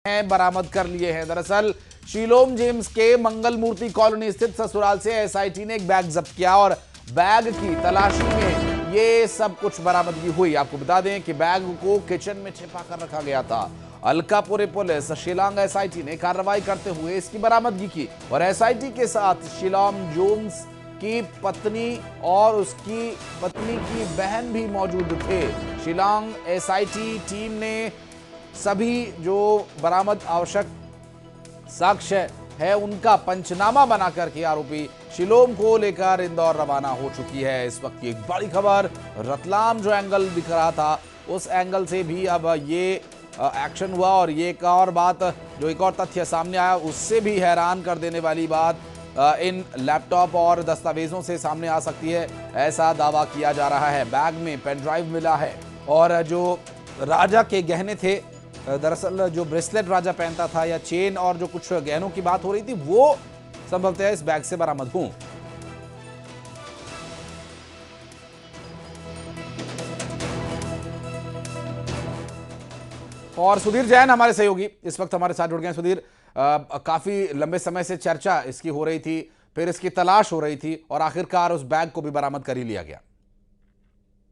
हैं बरामद कर लिए हैं। दरअसल शीलोम जेम्स के मंगल मूर्ति कॉलोनी स्थित ससुराल से एसआईटी ने एक बैग जब्त किया और बैग की तलाशी में ये सब कुछ बरामदगी हुई। आपको बता दें कि बैग को किचन में छिपा कर रखा गया था। अलकापुरी पुलिस शिलांग एसआईटी ने कार्रवाई करते हुए इसकी बरामदगी की और एसआईटी के साथ शीलोम जेम्स की पत्नी और उसकी पत्नी की बहन भी मौजूद थे। शिलांग एसआईटी टीम ने सभी जो बरामद आवश्यक साक्ष्य है उनका पंचनामा बनाकर के आरोपी शिलोम को लेकर इंदौर रवाना हो चुकी है। इस वक्त की एक बड़ी खबर, रतलाम जो एंगल दिख रहा था उस एंगल से भी अब ये एक्शन हुआ और ये एक और बात, जो एक और तथ्य सामने आया उससे भी हैरान कर देने वाली बात इन लैपटॉप और दस्तावेजों से सामने आ सकती है, ऐसा दावा किया जा रहा है। बैग में पेन ड्राइव मिला है और जो राजा के गहने थे, दरअसल जो ब्रेसलेट राजा पहनता था या चेन और जो कुछ गहनों की बात हो रही थी वो संभवतः इस बैग से बरामद हुए। और सुधीर जैन हमारे सहयोगी इस वक्त हमारे साथ जुड़ गए हैं। सुधीर, काफी लंबे समय से चर्चा इसकी हो रही थी, फिर इसकी तलाश हो रही थी और आखिरकार उस बैग को भी बरामद कर ही लिया गया।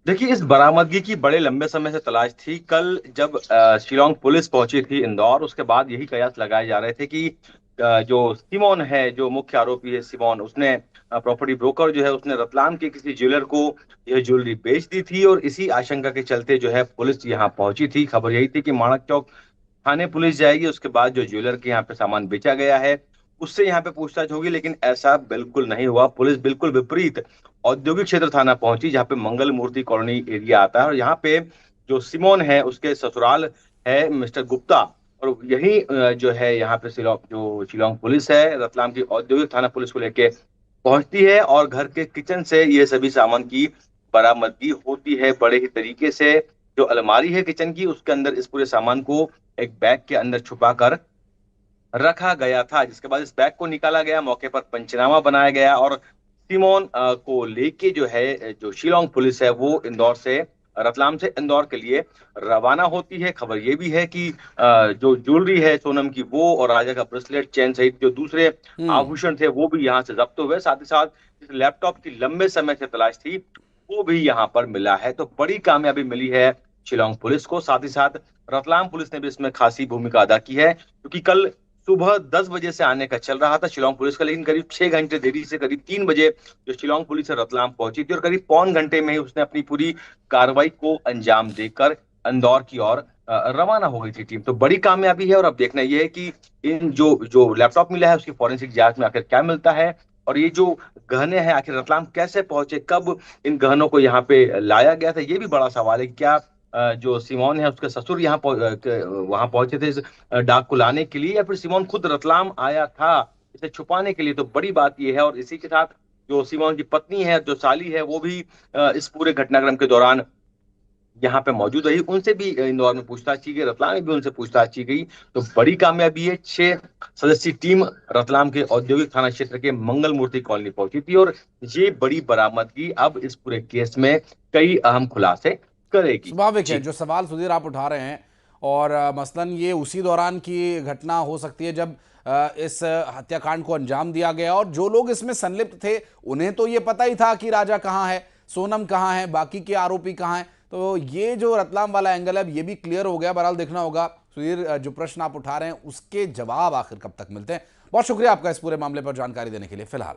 देखिए, इस बरामदगी की बड़े लंबे समय से तलाश थी। कल जब शिलांग पुलिस पहुंची थी इंदौर, उसके बाद यही कयास लगाए जा रहे थे कि जो सिमोन है, जो मुख्य आरोपी है सिमोन, उसने प्रॉपर्टी ब्रोकर जो है उसने रतलाम के किसी ज्वेलर को यह ज्वेलरी बेच दी थी और इसी आशंका के चलते जो है पुलिस यहाँ पहुंची थी। खबर यही थी कि माणक चौक थाने पुलिस जाएगी, उसके बाद जो ज्वेलर के यहाँ पे सामान बेचा गया है उससे यहाँ पे पूछताछ होगी, लेकिन ऐसा बिल्कुल नहीं हुआ। पुलिस बिल्कुल विपरीत औद्योगिक क्षेत्र थाना पहुंची, जहाँ पे मंगल मूर्ति कॉलोनी एरिया आता है और यहाँ पे जो सिमोन है उसके ससुराल है मिस्टर गुप्ता, और यही जो है यहाँ पे शिलांग पुलिस है रतलाम की औद्योगिक थाना पुलिस को लेके पहुंचती है और घर के किचन से ये सभी सामान की बरामदगी होती है बड़े ही तरीके से। जो अलमारी है किचन की, उसके अंदर इस पूरे सामान को एक बैग के अंदर छुपा कर रखा गया था, जिसके बाद इस बैग को निकाला गया, मौके पर पंचनामा बनाया गया और सिमोन को लेके जो है जो शिलांग पुलिस है वो इंदौर से रतलाम से इंदौर के लिए रवाना होती है। खबर ये भी है कि जो ज्वेलरी है सोनम की वो और राजा का ब्रेसलेट चेन सहित जो दूसरे आभूषण थे वो भी यहाँ से जब्त हुए। साथ ही साथ इस लैपटॉप की लंबे समय से तलाश थी वो भी यहाँ पर मिला है। तो बड़ी कामयाबी मिली है शिलांग पुलिस को। साथ ही साथ रतलाम पुलिस ने भी इसमें खासी भूमिका अदा की है, क्योंकि कल सुबह 10 बजे से आने का चल रहा था शिलांग पुलिस का, लेकिन करीब 6 घंटे देरी से करीब 3 बजे जो शिलांग पुलिस रतलाम पहुंची थी और करीब पौन घंटे में ही उसने अपनी पूरी कार्रवाई को अंजाम देकर इंदौर की ओर रवाना हो गई थी टीम। तो बड़ी कामयाबी है और अब देखना यह है कि इन जो जो लैपटॉप मिला है उसकी फॉरेंसिक जांच में आखिर क्या मिलता है और ये जो गहने हैं आखिर रतलाम कैसे पहुंचे, कब इन गहनों को यहाँ पे लाया गया था, ये भी बड़ा सवाल है। क्या जो सिमोन है उसके ससुर यहाँ वहां पहुंचे थे इस डाक को लाने के लिए, या फिर सिमोन खुद रतलाम आया था इसे छुपाने के लिए? तो बड़ी बात यह है। और इसी के साथ जो सिमोन की पत्नी है, जो साली है, वो भी इस पूरे घटनाक्रम के दौरान यहाँ पे मौजूद रही, उनसे भी इंदौर में पूछताछ की गई, रतलाम में भी उनसे पूछताछ की गई। तो बड़ी कामयाबी है। 6 सदस्यीय टीम रतलाम के औद्योगिक थाना क्षेत्र के मंगल मूर्ति कॉलोनी पहुंची थी और ये बड़ी बरामदगी अब इस पूरे केस में कई अहम खुलासे करेगी। स्वाभाविक है जो सवाल सुधीर आप उठा रहे हैं और मसलन ये उसी दौरान की घटना हो सकती है जब इस हत्याकांड को अंजाम दिया गया और जो लोग इसमें संलिप्त थे उन्हें तो ये पता ही था कि राजा कहाँ है, सोनम कहाँ है, बाकी के आरोपी कहाँ हैं। तो ये जो रतलाम वाला एंगल है ये भी क्लियर हो गया। बहरहाल देखना होगा सुधीर, जो प्रश्न आप उठा रहे हैं उसके जवाब आखिर कब तक मिलते हैं। बहुत शुक्रिया आपका इस पूरे मामले पर जानकारी देने के लिए। फिलहाल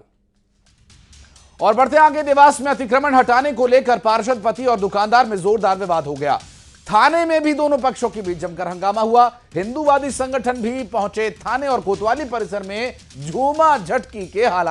और बढ़ते आगे, देवास में अतिक्रमण हटाने को लेकर पार्षद पति और दुकानदार में जोरदार विवाद हो गया। थाने में भी दोनों पक्षों के बीच जमकर हंगामा हुआ। हिंदूवादी संगठन भी पहुंचे थाने और कोतवाली परिसर में झूमा झटकी के हालात।